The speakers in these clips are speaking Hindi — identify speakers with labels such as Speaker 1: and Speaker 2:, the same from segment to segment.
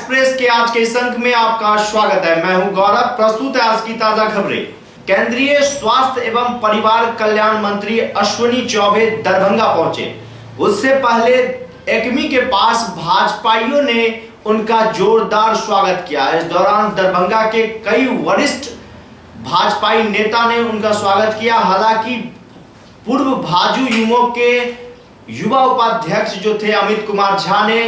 Speaker 1: एक्सप्रेस के आज के इस अंक में आपका स्वागत है। मैं हूं गौरव। प्रस्तुत है आज की ताजा खबरें। केंद्रीय स्वास्थ्य एवं परिवार कल्याण मंत्री अश्विनी चौबे दरभंगा पहुंचे। उससे पहले एक्मी के पास भाजपाइयों ने उनका जोरदार स्वागत किया। इस दौरान दरभंगा के कई वरिष्ठ भाजपाई नेता ने उनका स्वागत किया। हालांकि पूर्व भाजपा युमो के युवा उपाध्यक्ष जो थे अमित कुमार झा ने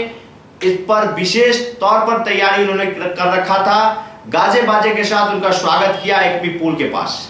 Speaker 1: इस पर विशेष तौर पर तैयारी उन्होंने कर रखा था। गाजे बाजे के साथ उनका स्वागत किया एक्मी पुल के पास।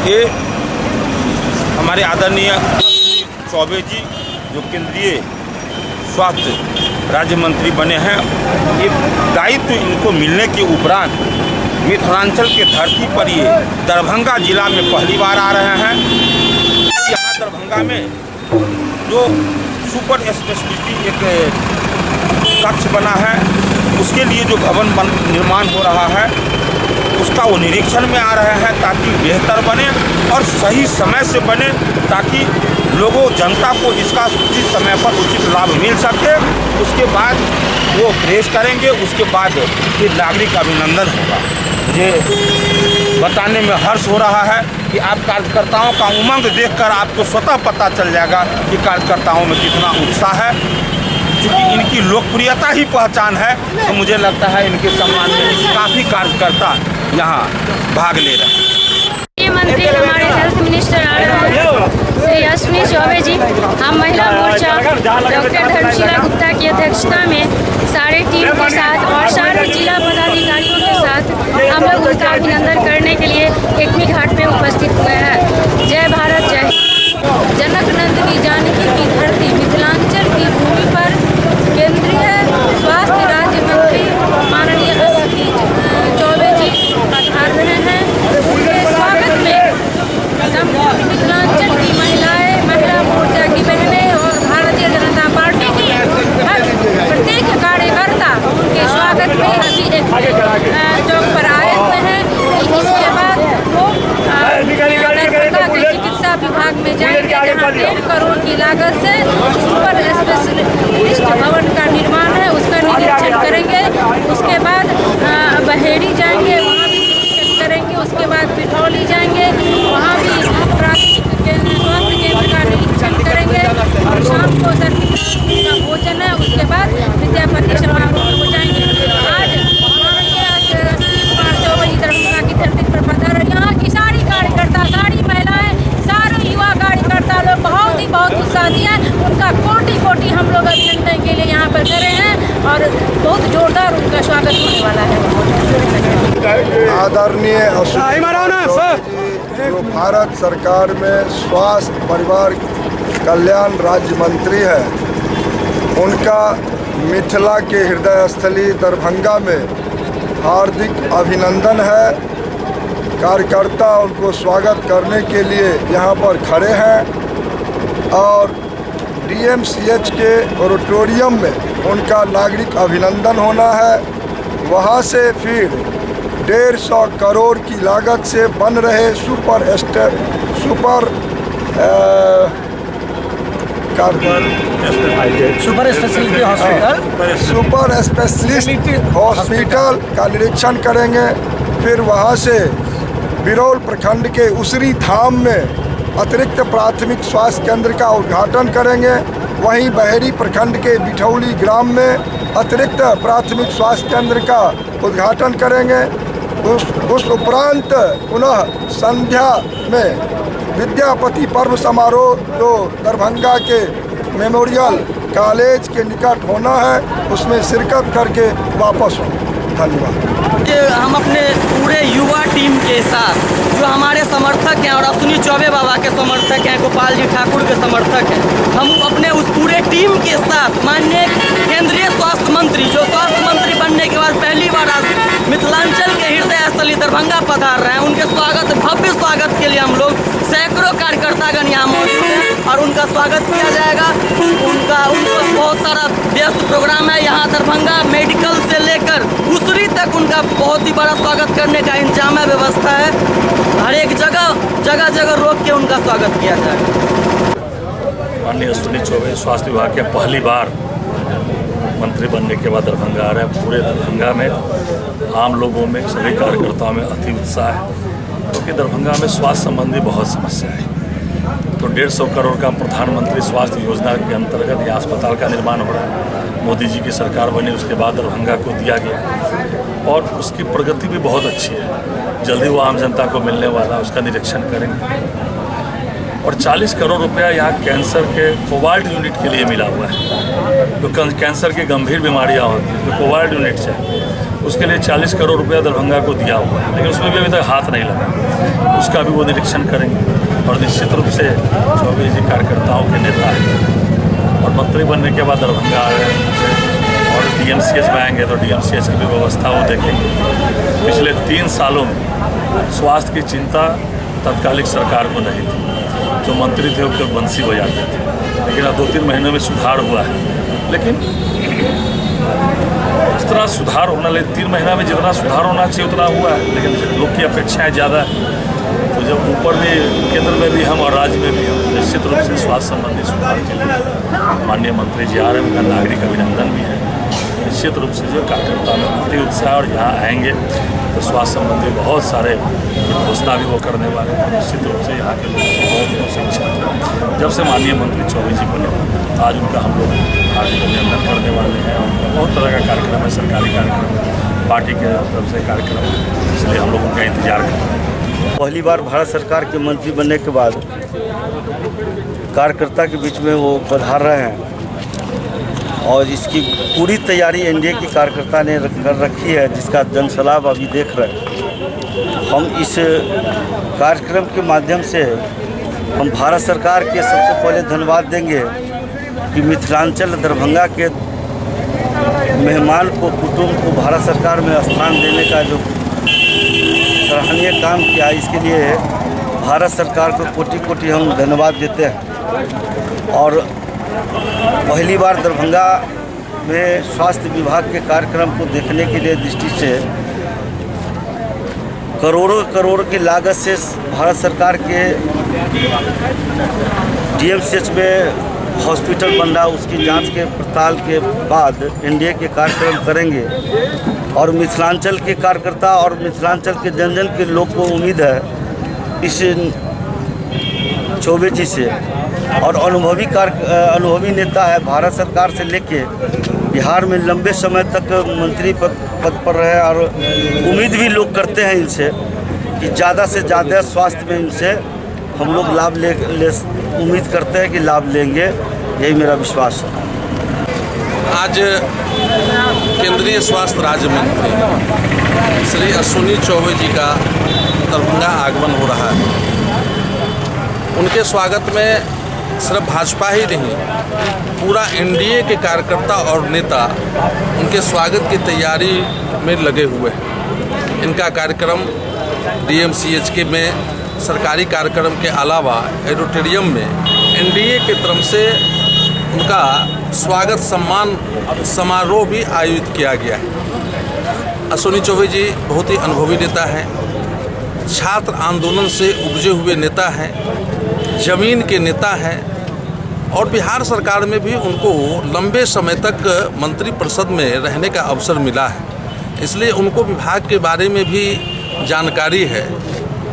Speaker 2: ये हमारे आदरणीय चौबे जी जो केंद्रीय स्वास्थ्य राज्य मंत्री बने हैं, ये दायित्व इनको मिलने के उपरांत मिथिलांचल के धरती पर ये दरभंगा जिला में पहली बार आ रहे हैं। यहाँ दरभंगा में जो सुपर स्पेशलिटी एक कक्ष बना है, उसके लिए जो भवन निर्माण हो रहा है उसका वो निरीक्षण में आ रहे हैं ताकि बेहतर बने और सही समय से बने, ताकि लोगों जनता को इसका उचित समय पर उचित लाभ मिल सके। उसके बाद वो प्रेस करेंगे, उसके बाद फिर नागरिक अभिनंदन होगा। ये बताने में हर्ष हो रहा है कि आप कार्यकर्ताओं का उमंग देखकर आपको स्वतः पता चल जाएगा कि कार्यकर्ताओं में कितना उत्साह है। क्योंकि इनकी लोकप्रियता ही पहचान है, तो मुझे लगता है इनके सम्मान में काफ़ी कार्यकर्ता यहाँ भाग ले रहे हैं।
Speaker 3: ये मंत्री हमारे हेल्थ मिनिस्टर आ रहे हैं श्री अश्विनी चौबे जी। हम महिला मोर्चा डॉक्टर धर्मशीला गुप्ता की अध्यक्षता में सारे टीम के साथ और सारे जिला पदाधिकारियों के साथ हम लोग उनका अभिनंदन करने के लिए एक्मी घाट में उपस्थित हुए हैं। जय भारत जय हिंद। जनक नंदिनी जानकी की धरती मिथिलांचल की भूमि पर केंद्रीय स्वास्थ्य राज्य मंत्री माननीय अश्विनी चौबे जी पधार रहे हैं। उनके स्वागत में संपूर्ण मिथिलांचल की महिलाएं, महिला मोर्चा की बहनें और भारतीय जनता पार्टी की प्रत्येक कार्यकर्ता उनके स्वागत में अभी एक चौक पर आए हुए हैं। इसके बाद वो चिकित्सा विभाग में जाएंगे जहाँ 1.5 करोड़ की लागत से सुपर स्पेशलिस्ट भवन का निर्माण है, उसका निरीक्षण करेंगे। उसके बाद बहेड़ी जाएंगे, वहाँ भी निरीक्षण करेंगे। उसके बाद पिठौली जाएंगे, वहाँ भी प्राथमिक स्वास्थ्य केंद्र का निरीक्षण करेंगे। और शाम को का भोजन है, उसके बाद विद्यापति समारोह हो जाएंगे। आज चौबे जी दरभंगा की धरती पर पधार, यहाँ की सारी कार्यकर्ता, सारी महिलाएं, सारे युवा कार्यकर्ता लोग बहुत उत्साह दिया है। उनका कोटि कोटि हम लोग अभिनंदन के लिए यहाँ पर करे हैं और बहुत जोरदार उनका स्वागत होने वाला है।
Speaker 4: आदरणीय जो भारत सरकार में स्वास्थ्य परिवार कल्याण राज्य मंत्री है, उनका मिथिला के हृदय स्थली दरभंगा में हार्दिक अभिनंदन है। कार्यकर्ता उनको स्वागत करने के लिए यहाँ पर खड़े हैं और DMCH के ऑडिटोरियम में उनका नागरिक अभिनंदन होना है। वहाँ से फिर 150 करोड़ की लागत से बन रहे सुपर स्पेशलिस्ट हॉस्पिटल का निरीक्षण करेंगे। फिर वहाँ से बिरौल प्रखंड के उसरी धाम में अतिरिक्त प्राथमिक स्वास्थ्य केंद्र का उद्घाटन करेंगे। वहीं बहेड़ी प्रखंड के बिठौली ग्राम में अतिरिक्त प्राथमिक स्वास्थ्य केंद्र का उद्घाटन करेंगे। उस उपरांत पुनः संध्या में विद्यापति पर्व समारोह जो दरभंगा के मेमोरियल कॉलेज के निकट होना है, उसमें शिरकत करके वापस होंगे। धन्यवाद।
Speaker 5: हम अपने पूरे युवा टीम के साथ जो हमारे समर्थक हैं और अश्विनी चौबे बाबा के समर्थक हैं, गोपाल जी ठाकुर के समर्थक हैं, हम अपने उस पूरे टीम के साथ माननीय केंद्रीय स्वास्थ्य मंत्री जो स्वास्थ्य मंत्री बनने के बाद पहली बार आज मिथिलांचल के हृदय स्थली दरभंगा पधार रहे हैं, उनके स्वागत भव्य स्वागत के लिए हम लोग सैकड़ों कार्यकर्तागण यहाँ मौजूद हैं और उनका स्वागत किया जाएगा। उनका बहुत सारा व्यस्त प्रोग्राम है यहाँ दरभंगा मेडिकल से लेकर उसरी तक उनका बहुत ही बड़ा स्वागत करने का इंतजाम है, व्यवस्था है। हर एक जगह रोक के उनका स्वागत किया जाएगा।
Speaker 6: माननीय अश्विनी चौबे स्वास्थ्य विभाग के पहली बार मंत्री बनने के बाद दरभंगा आ रहे हैं। पूरे दरभंगा में आम लोगों में सभी कार्यकर्ताओं में अति उत्साह है, क्योंकि दरभंगा में स्वास्थ्य संबंधी बहुत समस्या है। तो 150 करोड़ का प्रधानमंत्री स्वास्थ्य योजना के अंतर्गत यह अस्पताल का निर्माण हो रहा है। मोदी जी की सरकार बनी उसके बाद दरभंगा को दिया गया और उसकी प्रगति भी बहुत अच्छी है। जल्दी वो आम जनता को मिलने वाला, उसका निरीक्षण करेंगे। और 40 करोड़ रुपया यहाँ कैंसर के कोवाल्ट यूनिट के लिए मिला हुआ है। तो कैंसर की गंभीर बीमारियाँ होती हैं तो कोवाल्ट यूनिट चाहिए, उसके लिए 40 करोड़ रुपया दरभंगा को दिया हुआ है, लेकिन उसमें भी अभी तक हाथ नहीं लगा। उसका भी वो निरीक्षण करेंगे। और निश्चित रूप से चौबे जी कार्यकर्ताओं के नेता हैं और मंत्री बनने के बाद दरभंगा आ रहे हैं और DMCH में आएंगे तो DMCH की भी व्यवस्था वो देखेंगे। पिछले 3 सालों में स्वास्थ्य की चिंता तत्कालिक सरकार को नहीं थी। जो मंत्री थे वो केवल बंसी बजाते थे, लेकिन अब 2-3 महीनों में सुधार हुआ है। लेकिन इस तरह सुधार होना, लेकिन 3 महीना में जितना सुधार होना चाहिए उतना हुआ है, लेकिन लोग की अपेक्षाएं ज़्यादा है। तो जब ऊपर भी केंद्र में भी हम और राज्य में भी हम निश्चित रूप से स्वास्थ्य संबंधी सुधार के लिए माननीय मंत्री जी आ रहे हैं, उनका नागरिक अभिनंदन भी है। निश्चित रूप से जो कार्यकर्ता में अति उत्साह और यहाँ आएंगे तो स्वास्थ्य संबंधी बहुत सारे घोषणा भी वो करने वाले हैं। निश्चित रूप से यहाँ के लोग बहुत दिनों से इच्छा थी, जब से माननीय मंत्री चौबे जी बने आज उनका हम लोग हार्दिक अभिनंदन करने वाले हैं। उनका बहुत तरह का कार्यक्रम है, सरकारी कार्यक्रम, पार्टी के तरफ से कार्यक्रम है, इसलिए हम लोग उनका इंतजार कर रहे हैं।
Speaker 7: पहली बार भारत सरकार के मंत्री बनने के बाद कार्यकर्ता के बीच में वो पधार रहे हैं और इसकी पूरी तैयारी NDA की कार्यकर्ता ने कर रखी है, जिसका जनसलाभ अभी देख रहे हैं। हम इस कार्यक्रम के माध्यम से हम भारत सरकार के सबसे पहले धन्यवाद देंगे कि मिथिलांचल दरभंगा के मेहमान को, कुटुंब को भारत सरकार में स्थान देने का जो सराहनीय काम किया, इसके लिए भारत सरकार को कोटि कोटि हम धन्यवाद देते हैं। और पहली बार दरभंगा में स्वास्थ्य विभाग के कार्यक्रम को देखने के लिए दृष्टि से करोड़ों करोड़ की लागत से भारत सरकार के DMCH में हॉस्पिटल बन रहा, उसकी जांच के पड़ताल के बाद एनडीए के कार्यक्रम करेंगे। और मिथिलांचल के कार्यकर्ता और मिथिलांचल के जन जन के लोग को उम्मीद है इस चौबे जी से, और अनुभवी नेता है, भारत सरकार से लेके बिहार में लंबे समय तक मंत्री पद पर रहे, और उम्मीद भी लोग करते हैं इनसे कि ज़्यादा से ज़्यादा स्वास्थ्य में इनसे हम लोग लाभ ले उम्मीद करते हैं कि लाभ लेंगे, यही मेरा विश्वास है।
Speaker 8: आज केंद्रीय स्वास्थ्य राज्य मंत्री श्री अश्विनी चौबे जी का दरभंगा आगमन हो रहा है। उनके स्वागत में सिर्फ भाजपा ही नहीं, पूरा एनडीए के कार्यकर्ता और नेता उनके स्वागत की तैयारी में लगे हुए हैं। इनका कार्यक्रम DMCH में सरकारी कार्यक्रम के अलावा ऑडिटोरियम में एनडीए की तरफ से उनका स्वागत सम्मान समारोह भी आयोजित किया गया है। अश्विनी चौबे जी बहुत ही अनुभवी नेता हैं, छात्र आंदोलन से उपजे हुए नेता हैं, जमीन के नेता हैं, और बिहार सरकार में भी उनको लंबे समय तक मंत्रिपरिषद में रहने का अवसर मिला है, इसलिए उनको विभाग के बारे में भी जानकारी है।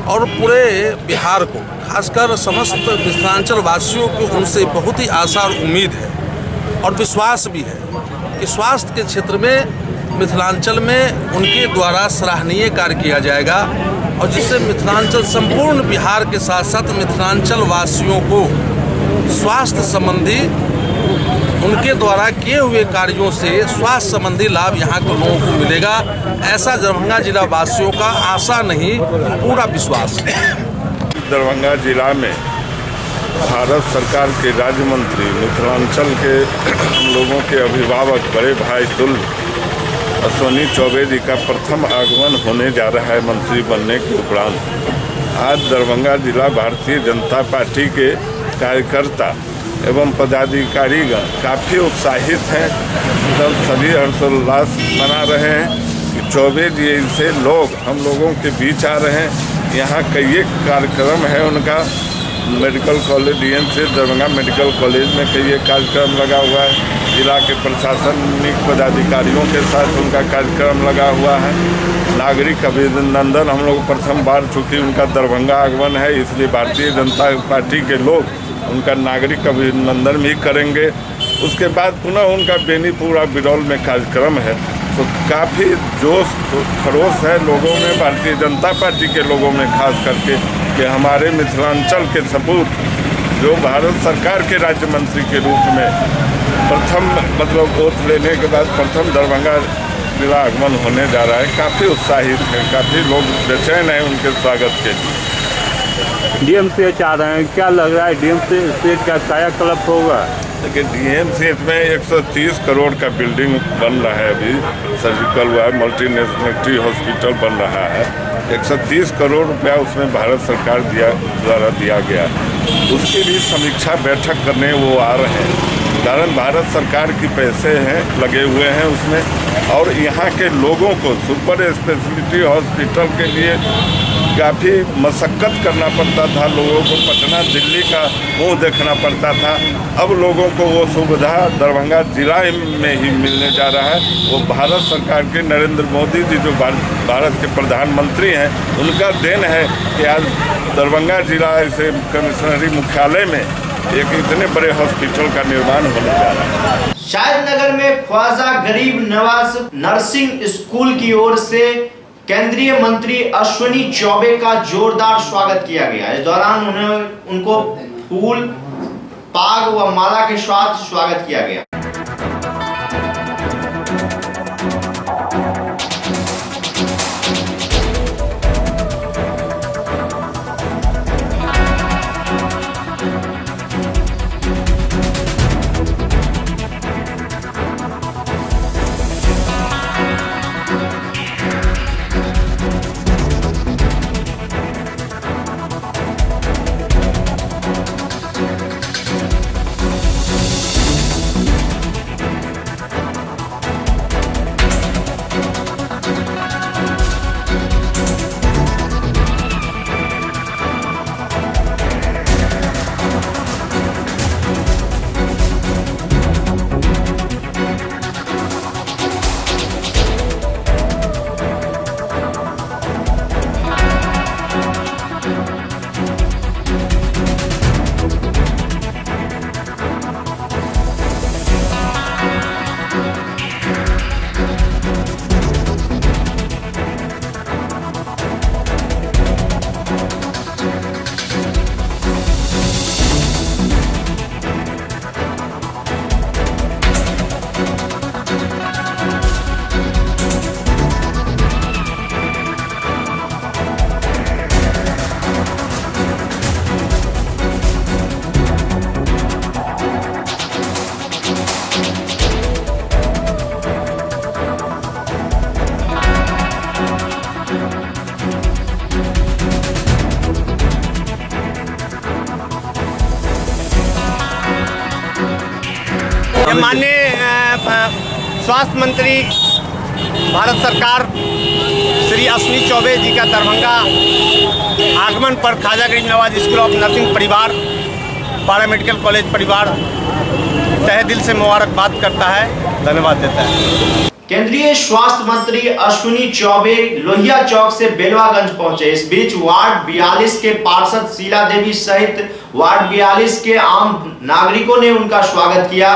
Speaker 8: और पूरे बिहार को, खासकर समस्त मिथिलांचल वासियों को उनसे बहुत ही आशा और उम्मीद है और विश्वास भी है कि स्वास्थ्य के क्षेत्र में मिथिलांचल में उनके द्वारा सराहनीय कार्य किया जाएगा, और जिससे मिथिलांचल संपूर्ण बिहार के साथ साथ मिथिलांचल वासियों को स्वास्थ्य संबंधी उनके द्वारा किए हुए कार्यों से स्वास्थ्य संबंधी लाभ यहाँ के लोगों को मिलेगा, ऐसा दरभंगा जिला वासियों का आशा नहीं पूरा विश्वास है।
Speaker 9: दरभंगा जिला में भारत सरकार के राज्य मंत्री, मिथिलांचल के हम लोगों के अभिभावक, बड़े भाई तुल्य अश्विनी चौबे जी का प्रथम आगमन होने जा रहा है मंत्री बनने के उपरांत। आज दरभंगा जिला भारतीय जनता पार्टी के कार्यकर्ता एवं पदाधिकारीगण काफ़ी उत्साहित हैं, तब सभी हर्षोल्लास मना रहे हैं कि चौबे जी से लोग हम लोगों के बीच आ रहे हैं। यहाँ कई एक कार्यक्रम है उनका, medical college DMCH Darbhanga medical college में कई एक कार्यक्रम लगा हुआ है, जिला के प्रशासनिक पदाधिकारियों के साथ उनका कार्यक्रम लगा हुआ है। नागरिक अभिनंदन हम लोग प्रथम बार, चूँकि उनका दरभंगा आगमन है इसलिए भारतीय जनता पार्टी के लोग उनका नागरिक अभिनंदन भी करेंगे। उसके बाद पुनः उनका बेनीपुरा बिरौल में कार्यक्रम है, तो काफ़ी जोश खरोश है लोगों में, भारतीय जनता पार्टी के लोगों में खास करके, कि हमारे मिथिलांचल के सपूत जो भारत सरकार के राज्य मंत्री के रूप में प्रथम मतलब ओथ लेने के बाद प्रथम दरभंगा जिला आगमन होने जा रहा है। काफ़ी उत्साहित हैं, काफ़ी लोग बेचैन हैं उनके स्वागत के लिए।
Speaker 10: DMCH आ रहे हैं, क्या लग रहा है DMCH का कायाकल्प होगा?
Speaker 9: देखिए DMCH में 130 करोड़ का बिल्डिंग बन रहा है, अभी सर्जिकल हुआ है, मल्टीनेशनल हॉस्पिटल बन रहा है। 130 करोड़ रुपया उसमें भारत सरकार द्वारा दिया गया, उसकी भी समीक्षा बैठक करने वो आ रहे हैं। कारण भारत सरकार की पैसे हैं लगे हुए हैं उसमें, और यहाँ के लोगों को सुपर स्पेशलिटी हॉस्पिटल के लिए काफ़ी मशक्क़त करना पड़ता था, लोगों को पटना दिल्ली का मुंह देखना पड़ता था। अब लोगों को वो सुविधा दरभंगा जिला में ही मिलने जा रहा है। वो भारत सरकार के नरेंद्र मोदी जी जो भारत के प्रधानमंत्री हैं, उनका देन है कि आज दरभंगा जिला ऐसे कमिश्नरी मुख्यालय में एक इतने बड़े हॉस्पिटल का निर्माण होने जा रहा है।
Speaker 1: शायद नगर में ख्वाजा गरीब नवाज नर्सिंग स्कूल की ओर से केंद्रीय मंत्री अश्विनी चौबे का जोरदार स्वागत किया गया। इस दौरान उनको फूल, पाग व माला के साथ स्वागत किया गया।
Speaker 11: माननीय स्वास्थ्य मंत्री भारत सरकार श्री अश्विनी चौबे जी का दरभंगा आगमन पर ख्वाजा गरीब नवाज स्कूल ऑफ नर्सिंग परिवार पैरामेडिकल कॉलेज परिवार तहे दिल से मुबारकबाद करता है, धन्यवाद देता है।
Speaker 1: केंद्रीय स्वास्थ्य मंत्री अश्विनी चौबे लोहिया चौक से बेलवागंज पहुंचे। इस बीच वार्ड 42 के पार्षद शीला देवी सहित वार्ड 42 के आम नागरिकों ने उनका स्वागत किया।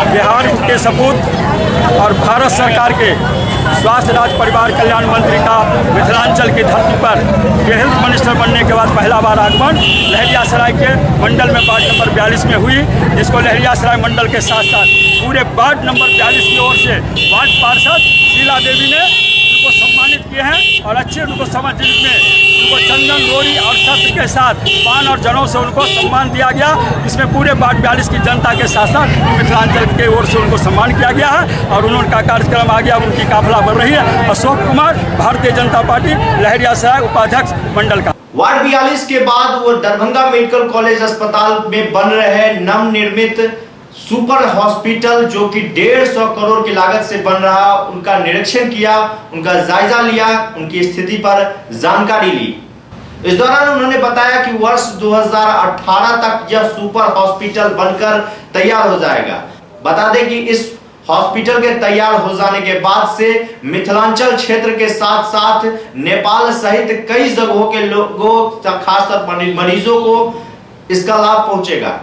Speaker 12: बिहार के सपूत और भारत सरकार के स्वास्थ्य राज्य परिवार कल्याण मंत्री का मिथिलांचल की धरती पर हेल्थ मिनिस्टर बनने के बाद पहला बार आगमन लहरियासराय के मंडल में वार्ड नंबर 42 में हुई, जिसको लहरियासराय मंडल के साथ साथ पूरे वार्ड नंबर 42 की ओर से वार्ड पार्षद शीला देवी ने उनको सम्मानित किए हैं और अच्छे उनको समझ में उनको चंदन लोरी और सत्र के साथ पान और जनों से उनको सम्मान दिया गया, जिसमें पूरे वार्ड 42 की जनता के साथ साथ मिथिलांचल के ओर से उनको सम्मान किया गया है और उनका कार्यक्रम आ गया, उनकी काफिला बढ़ रही है। अशोक कुमार, भारतीय जनता पार्टी लहरियासराय उपाध्यक्ष मंडल का।
Speaker 1: वार्ड 42 के बाद वो दरभंगा मेडिकल कॉलेज अस्पताल में बन रहे नवनिर्मित सुपर हॉस्पिटल जो कि 150 करोड़ की लागत से बन रहा, उनका निरीक्षण किया, उनका जायजा लिया, उनकी स्थिति पर जानकारी ली। इस दौरान उन्होंने बताया कि वर्ष 2018 तक यह सुपर हॉस्पिटल बनकर तैयार हो जाएगा। बता दें कि इस हॉस्पिटल के तैयार हो जाने के बाद से मिथिलांचल क्षेत्र के साथ साथ नेपाल सहित कई जगहों के लोगों, खासतौर मरीजों को इसका लाभ पहुंचेगा।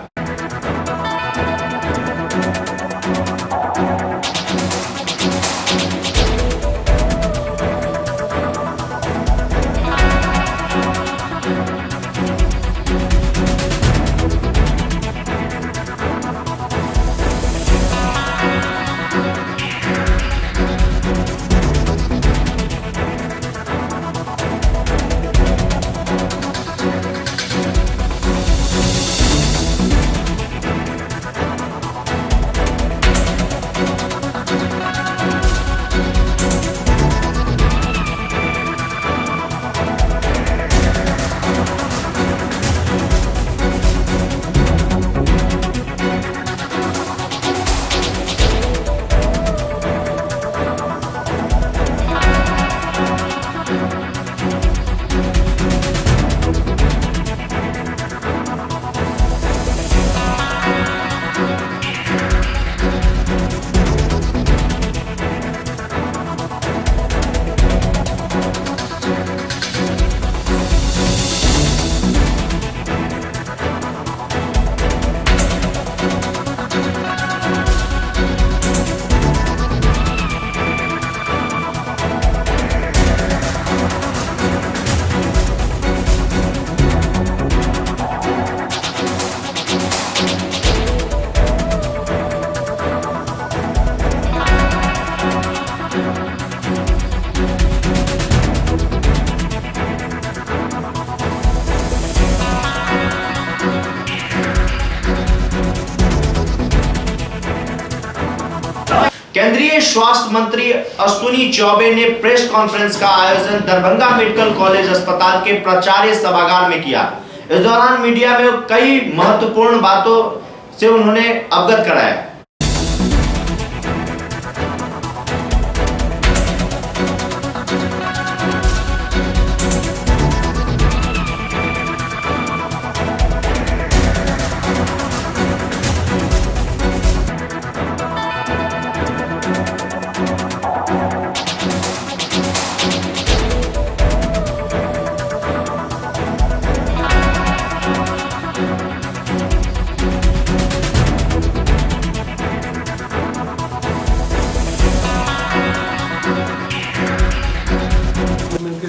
Speaker 1: केंद्रीय स्वास्थ्य मंत्री अश्विनी चौबे ने प्रेस कॉन्फ्रेंस का आयोजन दरभंगा मेडिकल कॉलेज अस्पताल के प्राचार्य सभागार में किया। इस दौरान मीडिया में कई महत्वपूर्ण बातों से उन्होंने अवगत कराया।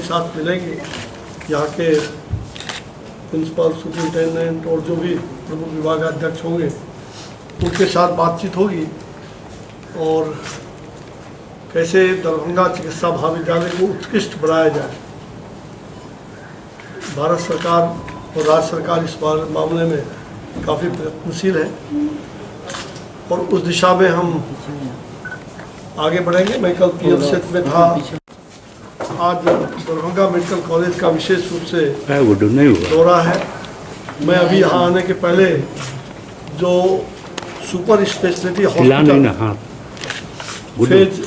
Speaker 13: साथ मिलेंगे, यहाँ के प्रिंसिपल सुपरिटेंडेंट और जो भी प्रमुख विभागाध्यक्ष होंगे उनके साथ बातचीत होगी और कैसे दरभंगा चिकित्सा महाविद्यालय को उत्कृष्ट बनाया जाए। भारत सरकार और राज्य सरकार इस मामले में काफ़ी प्रयत्नशील है और उस दिशा में हम आगे बढ़ेंगे। मैं कल पीएमसीएच में था। आज दरभंगा मेडिकल कॉलेज का विशेष रूप से दौरा है। मैं अभी यहाँ आने के पहले जो सुपर स्पेशलिटी हॉस्पिटल फेज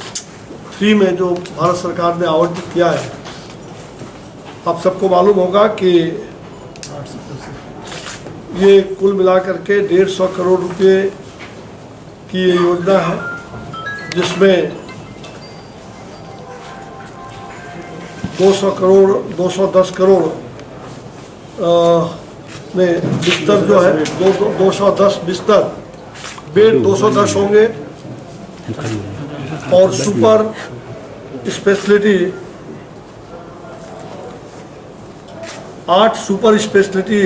Speaker 13: 3 में जो भारत सरकार ने आवंटित किया है, आप सबको मालूम होगा कि ये कुल मिलाकर के 150 करोड़ रुपए की ये योजना है, जिसमें 210 करोड़ में बिस्तर जो है 210 बिस्तर बेड 210 होंगे और सुपर स्पेशलिटी 8 सुपर स्पेशलिटी,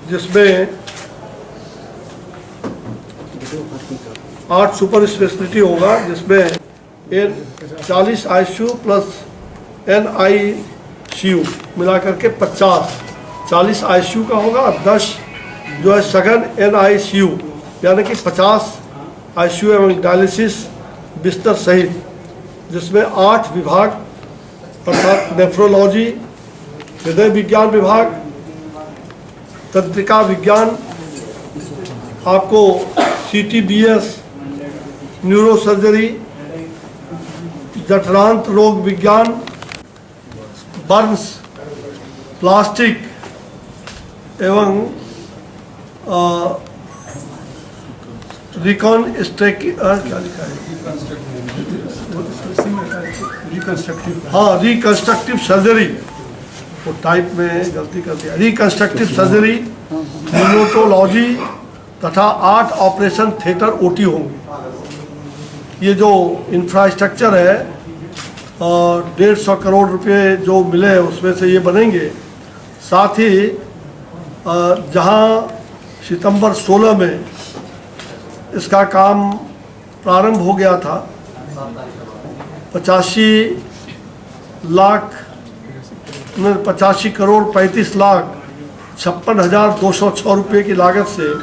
Speaker 13: जिसमें 8 सुपर स्पेशलिटी होगा, जिसमें 40 ICU प्लस NICU मिलाकर के 40 ICU का होगा और 10 जो है सघन NICU, यानी कि 50 ICU एवं डायलिसिस बिस्तर सहित, जिसमें 8 विभाग अर्थात नेफ्रोलॉजी, हृदय विज्ञान विभाग, तंत्रिका विज्ञान, आपको CTBS, न्यूरो सर्जरी, जठरांत रोग विज्ञान, बर्न्स, प्लास्टिक एवं रिकंस्ट्रक्टिव सर्जरी, वो टाइप में गलती कर दिया, रिकंस्ट्रक्टिव सर्जरी, न्यूरोटोलॉजी तथा 8 ऑपरेशन थिएटर OT होंगे। ये जो इंफ्रास्ट्रक्चर है 150 करोड़ रुपए जो मिले उसमें से ये बनेंगे। साथ ही जहां सितंबर 16 में इसका काम प्रारंभ हो गया था, 85 करोड़ 35 लाख 56,206 रुपये की लागत से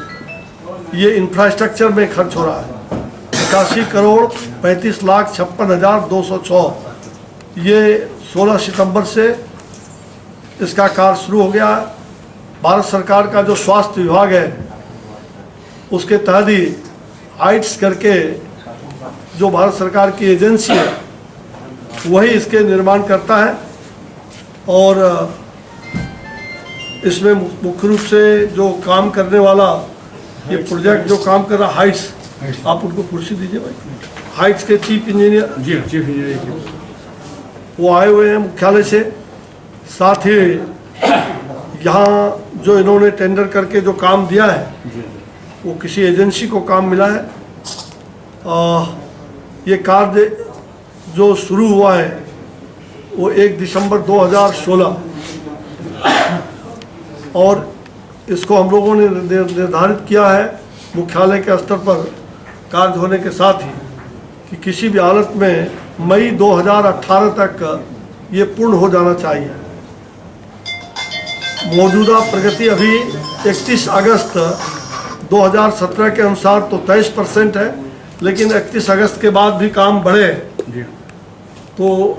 Speaker 13: ये इंफ्रास्ट्रक्चर में खर्च हो रहा है। 85 करोड़ 35 लाख 56,206, ये 16 सितंबर से इसका कार्य शुरू हो गया। भारत सरकार का जो स्वास्थ्य विभाग है उसके तहत ही हाइट्स करके जो भारत सरकार की एजेंसी है वही इसके निर्माण करता है और इसमें मुख्य रूप से जो काम करने वाला ये प्रोजेक्ट जो काम कर रहा हाइट्स, आप उनको कुर्सी दीजिए भाई, हाइट्स के चीफ इंजीनियर वो आए हुए हैं मुख्यालय से। साथ ही यहाँ जो इन्होंने टेंडर करके जो काम दिया है वो किसी एजेंसी को काम मिला है। ये कार्य जो शुरू हुआ है वो 1 दिसंबर 2016 और इसको हम लोगों ने निर्धारित किया है मुख्यालय के स्तर पर कार्य होने के साथ ही कि किसी भी हालत में मई 2018 तक ये पूर्ण हो जाना चाहिए। मौजूदा प्रगति अभी 31 अगस्त 2017 के अनुसार तो 23% है, लेकिन 31 अगस्त के बाद भी काम बढ़े तो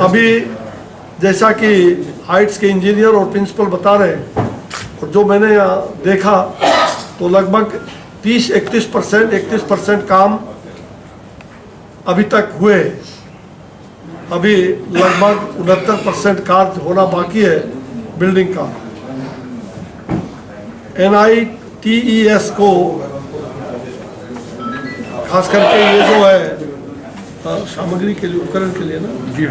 Speaker 13: अभी जैसा कि हाइट्स के इंजीनियर और प्रिंसिपल बता रहे हैं और जो मैंने यहाँ देखा तो लगभग 31% काम अभी तक हुए। अभी लगभग 69% कार्य होना बाकी है बिल्डिंग का। NITES को खास करके ये जो है सामग्री के लिए, उपकरण के लिए ना जी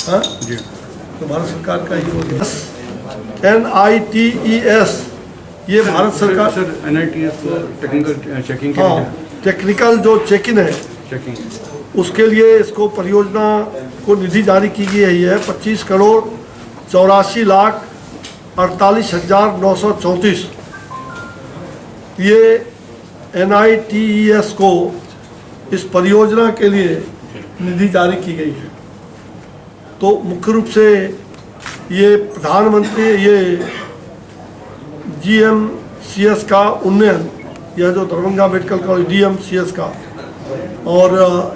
Speaker 13: हाँ जी, तो भारत सरकार का ही हो गया। NITES ये भारत सरकार
Speaker 10: NITES टेक्निकल चेकिंग,
Speaker 13: हाँ टेक्निकल जो चेकिंग है उसके लिए इसको परियोजना को निधि जारी की गई है 25,84,48,934। ये NITES को इस परियोजना के लिए निधि जारी की गई है। तो मुख्य रूप से ये प्रधानमंत्री ये GMCS का उन्नयन, यह जो दरभंगा मेडिकल कॉलेज DMCS का, और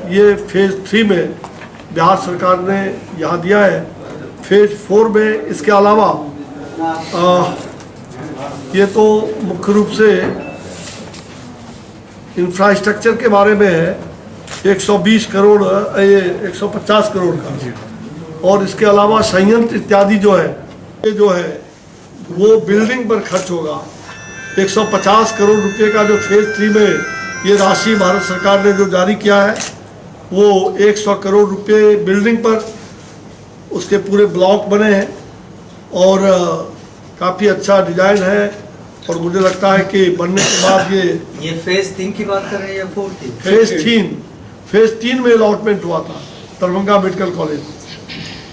Speaker 13: ये फेज़ 3 में बिहार सरकार ने यहाँ दिया है। फेज़ 4 में इसके अलावा ये तो मुख्य रूप से इंफ्रास्ट्रक्चर के बारे में है 120 करोड़, ये 150 करोड़ का, और इसके अलावा संयंत्र इत्यादि जो है ये जो है वो बिल्डिंग पर खर्च होगा। 150 करोड़ रुपए का जो फेज़ 3 में ये राशि भारत सरकार ने जो जारी किया है वो 100 करोड़ रुपए बिल्डिंग पर, उसके पूरे ब्लॉक बने हैं और काफ़ी अच्छा डिजाइन है। और मुझे लगता है कि बनने के बाद ये
Speaker 5: फेज 3 की बात कर रहे हैं या 4 की?
Speaker 13: फेज़ 3 में अलॉटमेंट हुआ था दरभंगा मेडिकल कॉलेज,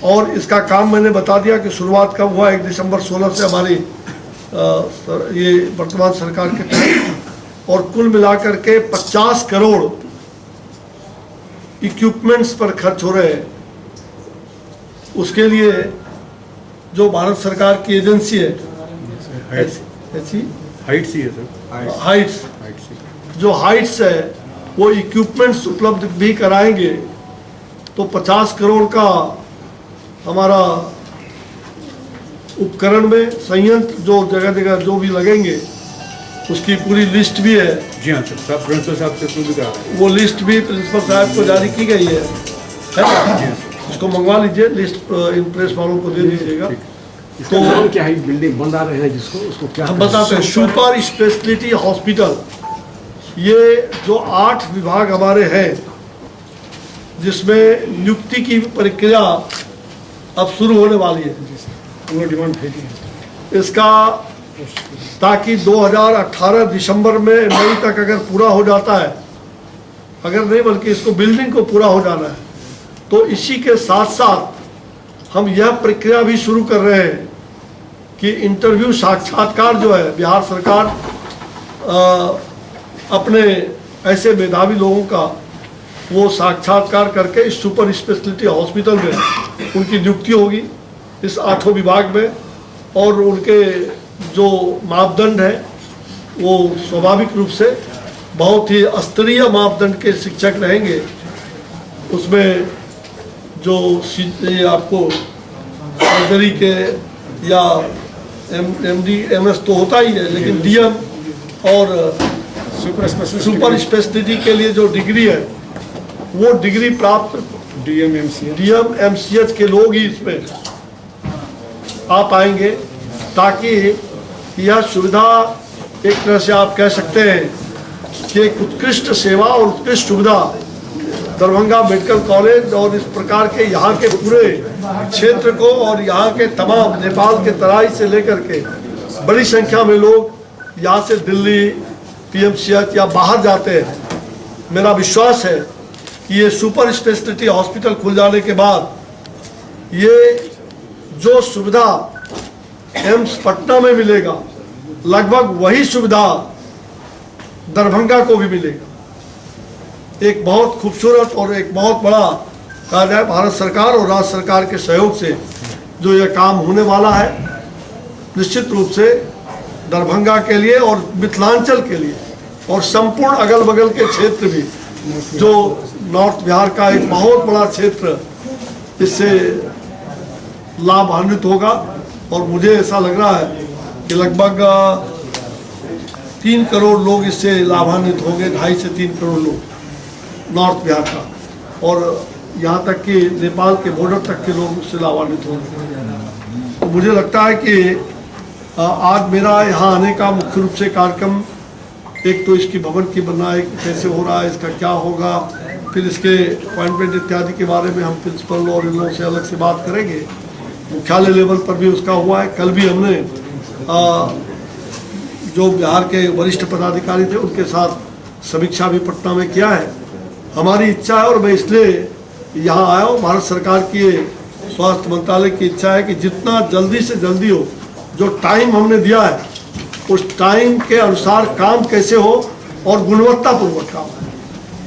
Speaker 13: और इसका काम मैंने बता दिया कि शुरुआत कब हुआ। 1 दिसंबर 16 से हमारी ये वर्तमान सरकार के तहत, और कुल मिलाकर के 50 करोड़ इक्विपमेंट्स पर खर्च हो रहे हैं। उसके लिए जो भारत सरकार की एजेंसी है हाइट्स जो हाइट्स है वो इक्विपमेंट्स उपलब्ध भी कराएंगे। तो 50 करोड़ का हमारा उपकरण में संयंत्र जो जगह जगह जो भी लगेंगे उसकी पूरी लिस्ट भी है।
Speaker 10: जी हाँ सर, प्रिंसिपल साहब से भी कहा, वो
Speaker 13: लिस्ट भी प्रिंसिपल साहब को जारी की गई है उसको मंगवा लीजिए, लिस्ट इन प्रेस वालों को दे दीजिएगा। तो
Speaker 10: क्या है बिल्डिंग बन रहा है जिसको उसको क्या
Speaker 13: हम बताते हैं, सुपर स्पेशलिटी हॉस्पिटल। ये जो 8 विभाग हमारे हैं जिसमें नियुक्ति की प्रक्रिया अब शुरू होने वाली है,
Speaker 10: वो डिमांड है
Speaker 13: इसका, ताकि 2018 दिसंबर में मई तक अगर पूरा हो जाता है, अगर नहीं बल्कि इसको बिल्डिंग को पूरा हो जाना है, तो इसी के साथ साथ हम यह प्रक्रिया भी शुरू कर रहे हैं कि इंटरव्यू साक्षात्कार जो है बिहार सरकार अपने ऐसे मेधावी लोगों का वो साक्षात्कार करके इस सुपर स्पेशलिटी हॉस्पिटल में उनकी नियुक्ति होगी इस 8 विभाग में, और उनके जो मापदंड है वो स्वाभाविक रूप से बहुत ही स्तरीय मापदंड के शिक्षक रहेंगे। उसमें जो आपको सर्जरी के या MD MS तो होता ही है, लेकिन DM और सुपर स्पेशलिटी के लिए जो डिग्री है वो डिग्री प्राप्त DM MCH के लोग ही इसमें आ पाएंगे, ताकि यह सुविधा एक तरह से आप कह सकते हैं कि एक उत्कृष्ट सेवा और उत्कृष्ट सुविधा दरभंगा मेडिकल कॉलेज और इस प्रकार के यहाँ के पूरे क्षेत्र को, और यहाँ के तमाम नेपाल के तराई से लेकर के बड़ी संख्या में लोग यहाँ से दिल्ली PMCH या बाहर जाते हैं। मेरा विश्वास है कि ये सुपर स्पेशलिटी हॉस्पिटल खुल जाने के बाद ये जो सुविधा एम्स पटना में मिलेगा लगभग वही सुविधा दरभंगा को भी मिलेगा। एक बहुत खूबसूरत और एक बहुत बड़ा कार्य है भारत सरकार और राज्य सरकार के सहयोग से जो यह काम होने वाला है। निश्चित रूप से दरभंगा के लिए और मिथिलांचल के लिए और संपूर्ण अगल बगल के क्षेत्र भी, जो नॉर्थ बिहार का एक बहुत बड़ा क्षेत्र इससे लाभान्वित होगा। और मुझे ऐसा लग रहा है कि लगभग 3 करोड़ लोग इससे लाभान्वित होंगे, 2.5 से 3 करोड़ लोग नॉर्थ बिहार का, और यहाँ तक कि नेपाल के बॉर्डर तक के लोग उससे लाभान्वित होंगे। तो मुझे लगता है कि आज मेरा यहाँ आने का मुख्य रूप से कार्यक्रम, एक तो इसकी भवन की बनाए कैसे हो रहा है, इसका क्या होगा, फिर इसके अपॉइंटमेंट इत्यादि के बारे में हम प्रिंसिपल और इन लोगों से अलग से बात करेंगे। मुख्यालय लेवल पर भी उसका हुआ है। कल भी हमने जो बिहार के वरिष्ठ पदाधिकारी थे उनके साथ समीक्षा भी पटना में किया है। हमारी इच्छा है और मैं इसलिए यहाँ आया हूँ, भारत सरकार की स्वास्थ्य मंत्रालय की इच्छा है कि जितना जल्दी से जल्दी हो, जो टाइम हमने दिया है उस टाइम के अनुसार काम कैसे हो और गुणवत्तापूर्वक काम।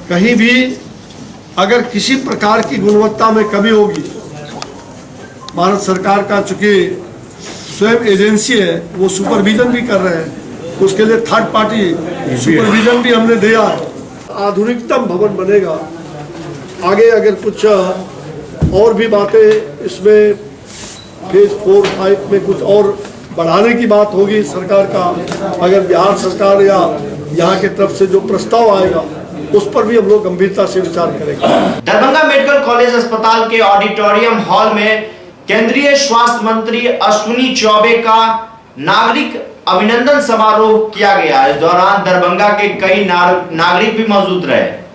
Speaker 13: कहीं भी अगर किसी प्रकार की गुणवत्ता में कमी होगी, भारत सरकार का चूँकि स्वयं एजेंसी है, वो सुपरविजन भी कर रहे हैं, उसके लिए थर्ड पार्टी सुपरविजन भी हमने दिया है। आधुनिकतम भवन बनेगा। आगे अगर कुछ और भी बातें इसमें फेज 4-5 में कुछ और बढ़ाने की बात होगी सरकार का, अगर बिहार सरकार या यहाँ की तरफ से जो प्रस्ताव आएगा उस पर भी हम लोग गंभीरता से विचार करेंगे।
Speaker 1: दरभंगा मेडिकल कॉलेज अस्पताल के ऑडिटोरियम हॉल में केंद्रीय स्वास्थ्य मंत्री अश्विनी चौबे का नागरिक अभिनंदन समारोह किया गया। इस दौरान दरभंगा के कई नागरिक भी मौजूद रहे।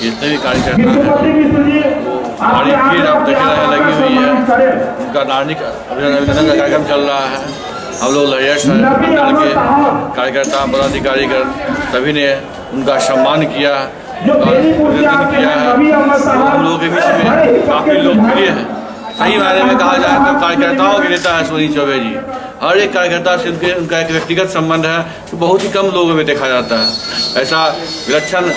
Speaker 8: जितने भी कार्यकर्ता हैं हमारी भीड़ आप देख रहे हैं लगी हुई है। उनका नागरिक अभिनंदन का कार्यक्रम चल रहा है। हम लोग लहरिया मंडल के कार्यकर्ता पदाधिकारीगण सभी ने उनका सम्मान किया और अभिनंदन किया है। हम लोगों के बीच में काफ़ी लोकप्रिय है। सही मायने में कहा जाए तो कार्यकर्ताओं के नेता है अश्विनी चौबे जी। हर एक कार्यकर्ता से उनका एक व्यक्तिगत संबंध है तो बहुत ही कम लोगों में देखा जाता है। ऐसा विलक्षण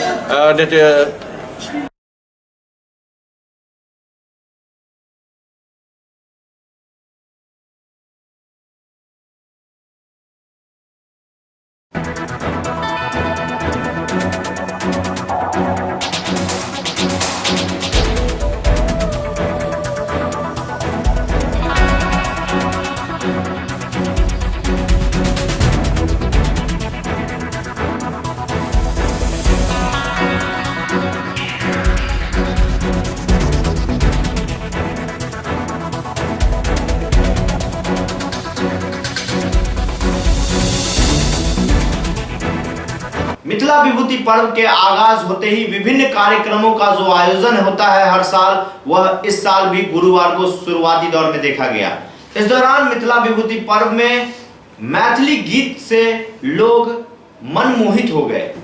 Speaker 1: मिथिला विभूति पर्व के आगाज होते ही विभिन्न कार्यक्रमों का जो आयोजन होता है हर साल, वह इस साल भी गुरुवार को शुरुआती दौर में देखा गया। इस दौरान मिथिला विभूति पर्व में मैथिली गीत से लोग मनमोहित हो गए।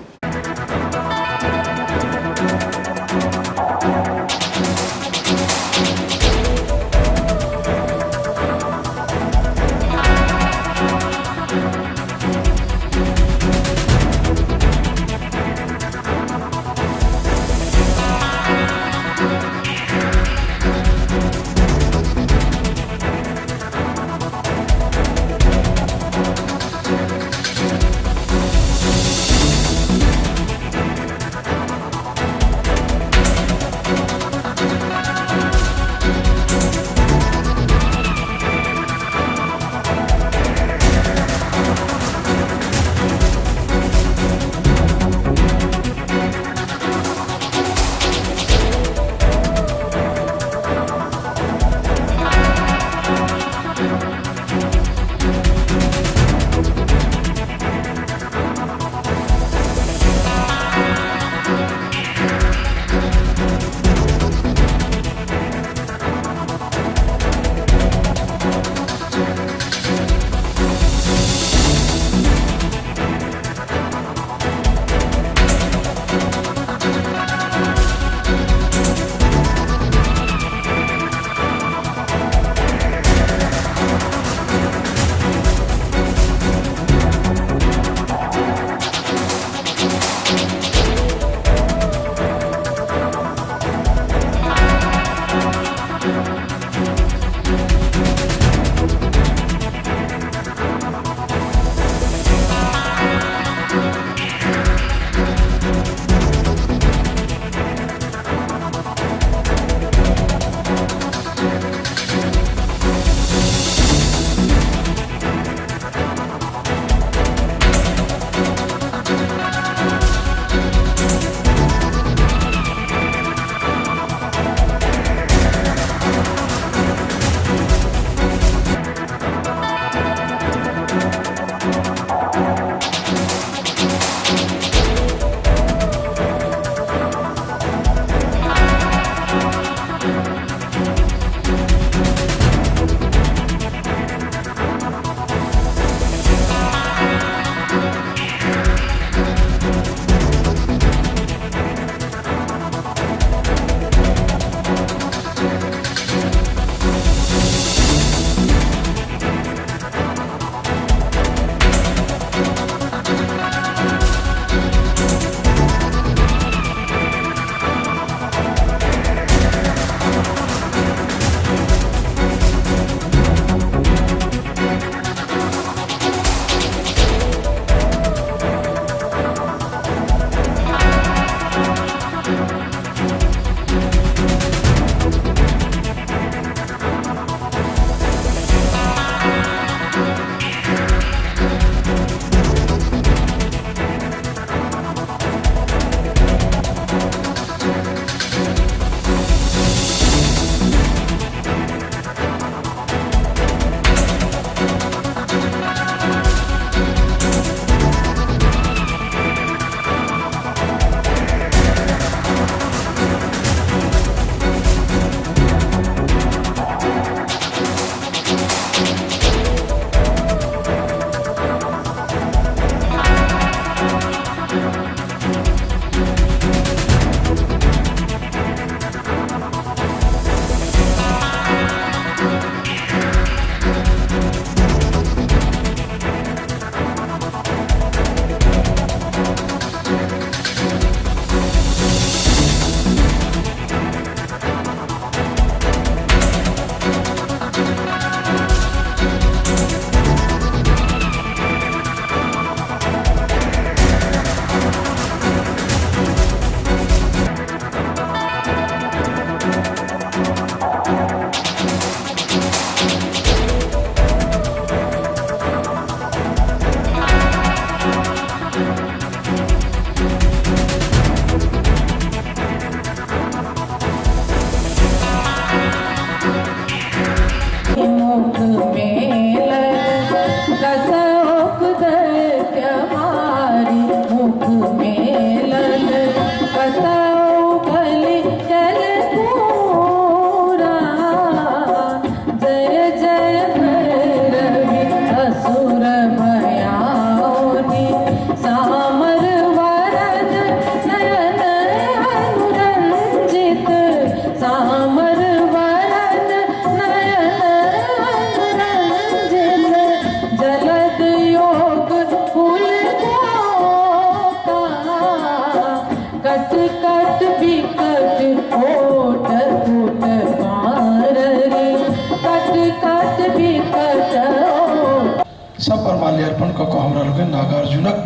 Speaker 14: सब पर माल्यार्पण को हमरा लोग नागार्जुनक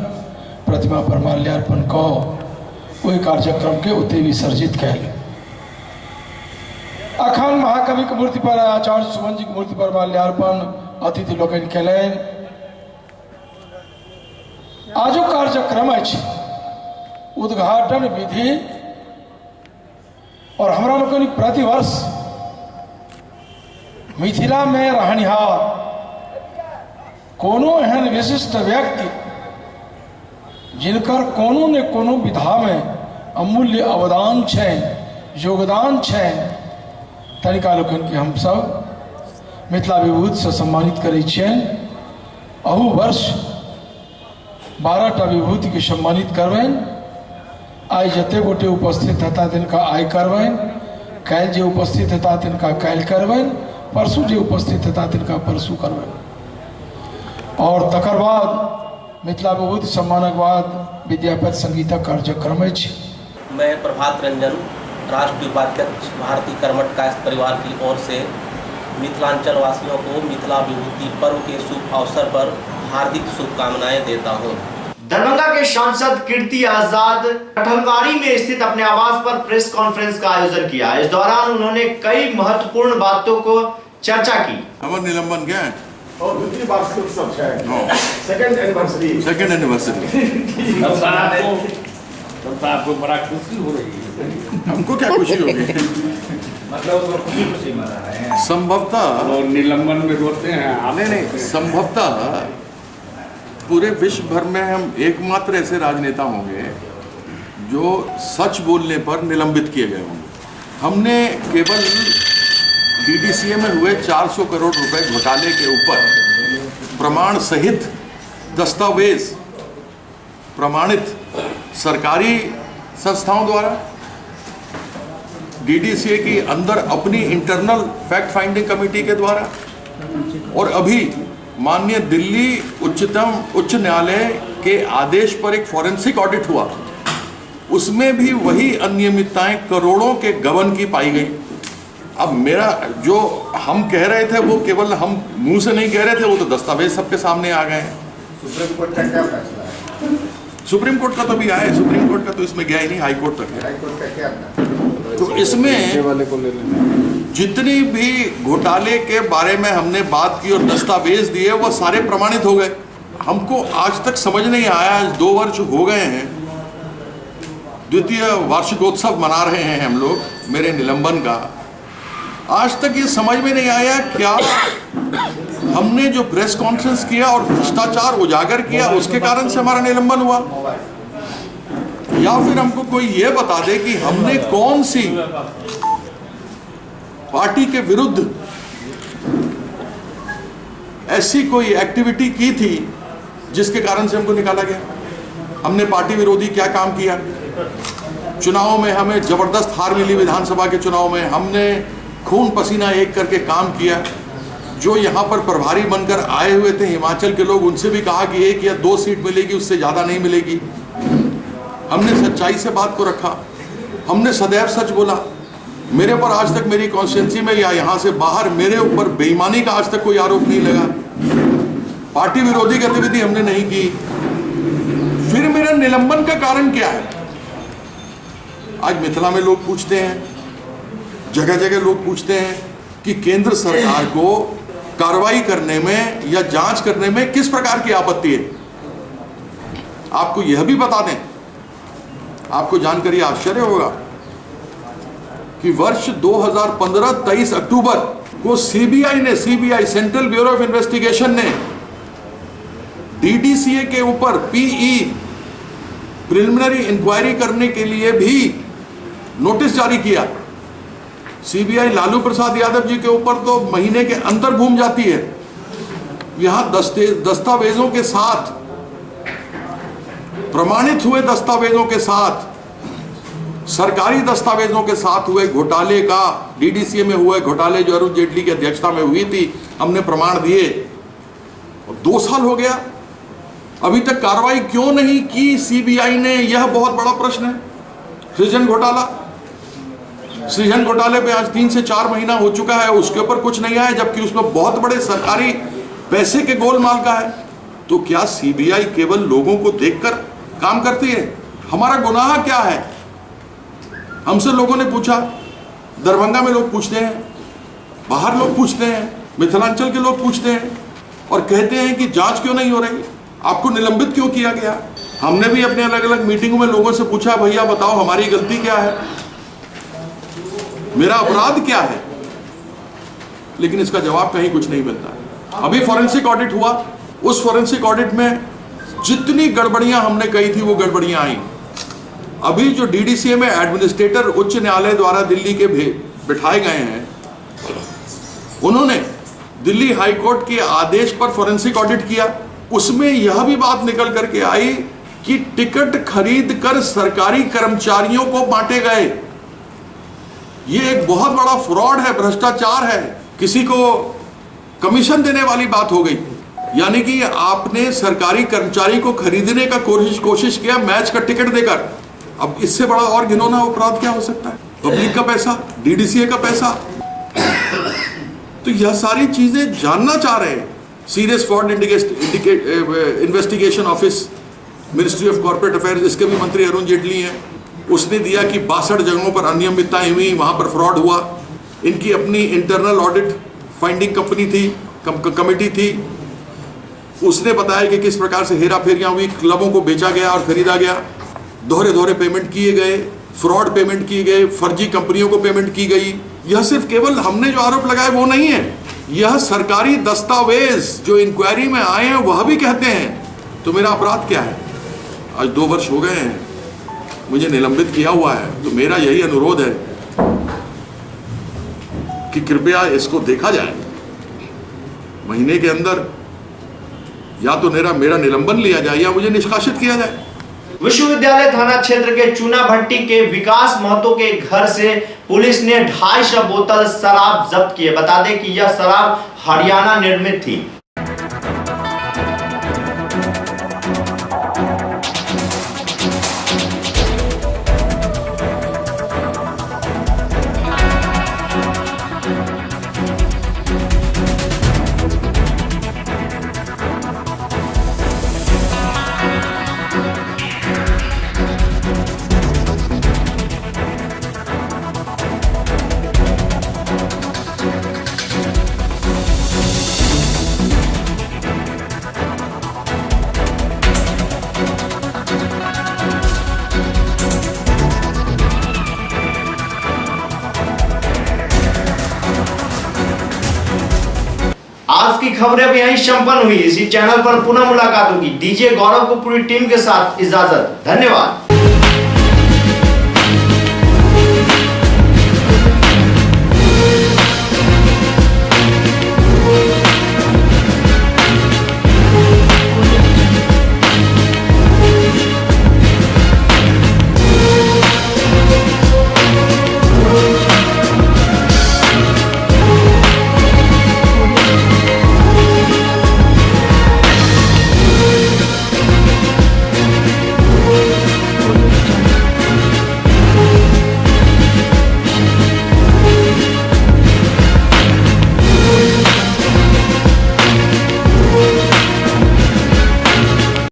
Speaker 14: प्रतिमा पर माल्यार्पण को वही कार्यक्रम के उते विसर्जित कैल। अखंड महाकवि के मूर्ति पर आचार्य सुमन जी की मूर्ति पर माल्यार्पण अतिथि लोग कैलन। आज कार्यक्रम उद्घाटन विधि और हमरा लोग प्रतिवर्ष मिथिला में रहनिहार कोनो एहन विशिष्ट व्यक्ति जिनकर कोनो ने कोनो विधा में अमूल्य अवदान छैन, योगदान छैन, तनिका लोकन के हम सब मिथिला विभूति से सम्मानित करै छियन। अहू वर्ष 12टा विभूति के सम्मानित करबैन। आइ जते गोटे उपस्थित हेता तिनका आइ करबैन, काल्हि जे उपस्थित हेता तिनका काल्हि करबैन, परसू जे उपस्थित हेता तिनका परसू करबैन। और तकर बाद मिथिला विभूति सम्मानक बाद विद्यापति संगीतक कार्यक्रम अछि।
Speaker 15: मैं प्रभात रंजन राष्ट्रीय उपाध्यक्ष भारतीय कर्मठ कायस्थ परिवार की ओर से मिथिलांचल वासियों को मिथिला विभूति पर्व के शुभ अवसर पर हार्दिक शुभकामनाएं देता हूं।
Speaker 1: दरभंगा के सांसद कीर्ति आजाद कठलवाड़ी में स्थित अपने आवास पर प्रेस कॉन्फ्रेंस का आयोजन किया। इस दौरान उन्होंने कई महत्वपूर्ण बातों को चर्चा की।
Speaker 16: हमारा निलंबन क्या है?
Speaker 17: सेकंड एनिवर्सरी
Speaker 16: आपको बड़ा खुशी हो रही है। हमको क्या खुशी होगी?
Speaker 17: मतलब खुशी मना रहे हैं
Speaker 16: संभवतः,
Speaker 17: और निलंबन में रोते हैं आप।
Speaker 16: नहीं, संभवतः पूरे विश्व भर में हम एकमात्र ऐसे राजनेता होंगे जो सच बोलने पर निलंबित किए गए होंगे। हमने केवल डीडीसीए में हुए 400 करोड़ रुपए घोटाले के ऊपर प्रमाण सहित दस्तावेज प्रमाणित सरकारी संस्थाओं द्वारा डीडीसीए की अंदर अपनी इंटरनल फैक्ट फाइंडिंग कमेटी के द्वारा और अभी माननीय दिल्ली उच्च न्यायालय के आदेश पर एक फॉरेंसिक ऑडिट हुआ, उसमें भी वही अनियमितताएं करोड़ों के गबन की पाई गई। अब मेरा जो हम कह रहे थे वो केवल हम मुंह से नहीं कह रहे थे, वो तो दस्तावेज सबके सामने आ गए हैं।
Speaker 17: सुप्रीम कोर्ट का क्या फैसला है?
Speaker 16: सुप्रीम कोर्ट का तो भी आया है, सुप्रीम कोर्ट का तो इसमें गया ही नहीं, हाई कोर्ट तक है।
Speaker 17: हाई कोर्ट का क्या?
Speaker 16: तो इसमें जितनी भी घोटाले के बारे में हमने बात की और दस्तावेज दिए वो सारे प्रमाणित हो गए। हमको आज तक समझ नहीं आया, आज 2 वर्ष हो गए हैं, द्वितीय वार्षिकोत्सव मना रहे हैं हम लोग मेरे निलंबन का। आज तक ये समझ में नहीं आया क्या हमने जो प्रेस कॉन्फ्रेंस किया और भ्रष्टाचार उजागर किया उसके कारण से हमारा निलंबन हुआ, या फिर हमको कोई ये बता दे कि हमने कौन सी पार्टी के विरुद्ध ऐसी कोई एक्टिविटी की थी जिसके कारण से हमको निकाला गया। हमने पार्टी विरोधी क्या काम किया? चुनाव में हमें जबरदस्त हार मिली, विधानसभा के चुनाव में हमने खून पसीना एक करके काम किया। जो यहाँ पर प्रभारी बनकर आए हुए थे हिमाचल के लोग, उनसे भी कहा कि 1 या 2 सीट मिलेगी, उससे ज़्यादा नहीं मिलेगी। हमने सच्चाई से बात को रखा, हमने सदैव सच बोला। मेरे पर आज तक मेरी कॉन्स्टिट्यूंसी में या यहाँ से बाहर मेरे ऊपर बेईमानी का आज तक कोई आरोप नहीं लगा। पार्टी विरोधी गतिविधि हमने नहीं की। फिर मेरा निलंबन का कारण क्या है? आज मिथिला में लोग पूछते हैं, जगह जगह लोग पूछते हैं कि केंद्र सरकार को कार्रवाई करने में या जांच करने में किस प्रकार की आपत्ति है। आपको यह भी बता दें, आपको जानकारी आश्चर्य होगा कि वर्ष 2015-23 अक्टूबर को CBI central bureau of investigation ने डीडीसीए के ऊपर पीई प्रिलिमिनरी इंक्वायरी करने के लिए भी नोटिस जारी किया। सीबीआई लालू प्रसाद यादव जी के ऊपर तो महीने के अंदर घूम जाती है। यहां दस्तावेजों के साथ, प्रमाणित हुए दस्तावेजों के साथ, सरकारी दस्तावेजों के साथ हुए घोटाले का, डीडीसीए में हुए घोटाले जो अरुण जेटली की अध्यक्षता में हुई थी, हमने प्रमाण दिए। 2 साल हो गया, अभी तक कार्रवाई क्यों नहीं की सीबीआई ने? यह बहुत बड़ा प्रश्न है। सृजन घोटाले पे आज 3 से 4 महीना हो चुका है, उसके ऊपर कुछ नहीं आया, जबकि उसमें बहुत बड़े सरकारी पैसे के गोलमाल का है। तो क्या सीबीआई केवल लोगों को देखकर काम करती है? हमारा गुनाह क्या है? हमसे लोगों ने पूछा, दरभंगा में लोग पूछते हैं, बाहर लोग पूछते हैं, मिथिलांचल के लोग पूछते हैं और कहते हैं कि जांच क्यों नहीं हो रही, आपको निलंबित क्यों किया गया? हमने भी अपने अलग अलग मीटिंगों में लोगों से पूछा, भैया बताओ हमारी गलती क्या है, मेरा अपराध क्या है? लेकिन इसका जवाब कहीं कुछ नहीं मिलता है। अभी फॉरेंसिक ऑडिट हुआ, उस फॉरेंसिक ऑडिट में जितनी गड़बड़ियां हमने कही थी वो गड़बड़ियां आई। अभी जो डीडीसीए में एडमिनिस्ट्रेटर उच्च न्यायालय द्वारा दिल्ली के बिठाए गए हैं, उन्होंने दिल्ली हाई कोर्ट के आदेश पर फॉरेंसिक ऑडिट किया। उसमें यह भी बात निकल करके आई कि टिकट खरीद कर सरकारी कर्मचारियों को बांटे गए। ये एक बहुत बड़ा फ्रॉड है, भ्रष्टाचार है, किसी को कमीशन देने वाली बात हो गई। यानी कि आपने सरकारी कर्मचारी को खरीदने का कोशिश किया मैच का टिकट देकर। अब इससे बड़ा और घिनौना अपराध क्या हो सकता है? पब्लिक का पैसा, डीडीसीए का पैसा। तो यह सारी चीजें जानना चाह रहे हैं। Serious fraud investigation office, ministry of corporate affairs, इसके भी मंत्री अरुण जेटली हैं। उसने दिया कि 62 जगहों पर अनियमितताएं हुई, वहां पर फ्रॉड हुआ। इनकी अपनी इंटरनल ऑडिट फाइंडिंग कंपनी थी, कमेटी थी, उसने बताया कि किस प्रकार से हेरा फेरियां हुई, क्लबों को बेचा गया और खरीदा गया, दोहरे पेमेंट किए गए, फ्रॉड पेमेंट किए गए, फर्जी कंपनियों को पेमेंट की गई। यह सिर्फ केवल हमने जो आरोप लगाए वो नहीं है, यह सरकारी दस्तावेज जो इंक्वायरी में आए हैं वह भी कहते हैं। तो मेरा अपराध क्या है? आज 2 वर्ष हो गए हैं, मुझे निलंबित किया हुआ है। तो मेरा यही अनुरोध है कि कृपया इसको देखा जाए, महीने के अंदर या तो मेरा निलंबन लिया जाए या मुझे निष्कासित किया जाए।
Speaker 1: विश्वविद्यालय थाना क्षेत्र के चूना भट्टी के विकास महतो के घर से पुलिस ने 250 बोतल शराब जब्त किए। बता दें कि यह शराब हरियाणा निर्मित थी। आज की खबरें अब यहीं संपन्न हुई। इसी चैनल पर पुनः मुलाकात होगी। डीजे गौरव को पूरी टीम के साथ इजाजत। धन्यवाद।